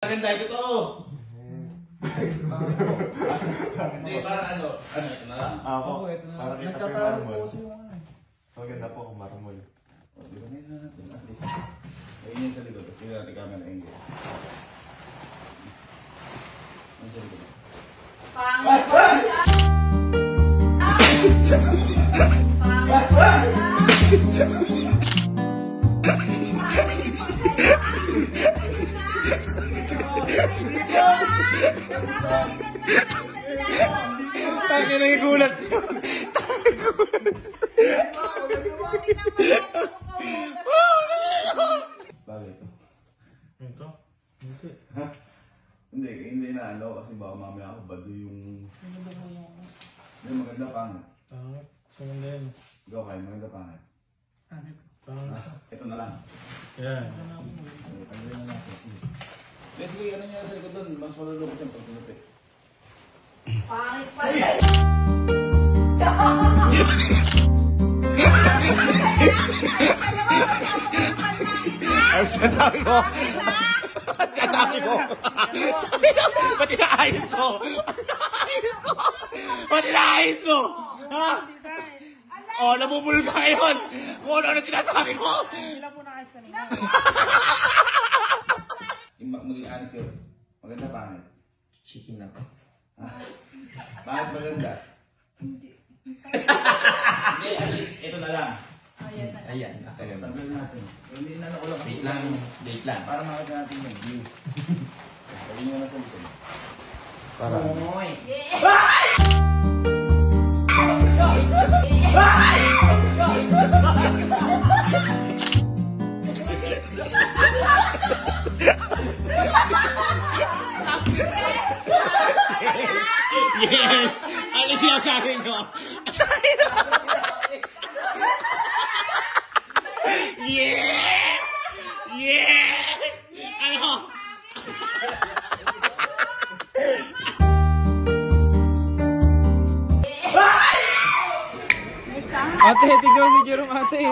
Maganda ito to. Hindi, parang ano ito na lang? Ako, ito na lang. Nagkatalo po kasi yung ano. Maganda po kung marmol. Di ba na natin at least. Ayun yung sa likod, tapos hindi natin camera angle. Ang sa likod. Taki na yung gulat. Bakit? Ito? Hindi. Ha? Hindi na ano kasi baka mamaya ako bado yung... Hindi, maganda pangit. Pangit. Sumanda yun. Ikaw kayo, maganda pangit. Pangit. Ito na lang. Yan. Tanggalin na natin. Leslie, ano niya sa likod doon? Mas malulungkot yung pagtulupit. Pangit pa rin. Ay, sasabi ko. Sasabi ko. Ba't inaayos mo? Ba't inaayos mo? Ha? Oh, nabubulol ka ngayon. Kung ano sinasabi ko. Ilan po nakayos kanina? Yung maging honest yun. Maganda pangit. Chicken ako. Pangit maganda. Hindi, at least ito na lang. Ayan, nasa ganun. Tanggalin natin. Hindi na nakulang kasi. Date lang. Para makita natin yung view. Sabihin nyo na sa likod. Para. Yes! Ano sinasabi nyo? Yes! Yes! Ano? Ate, tignan si Jerome ate.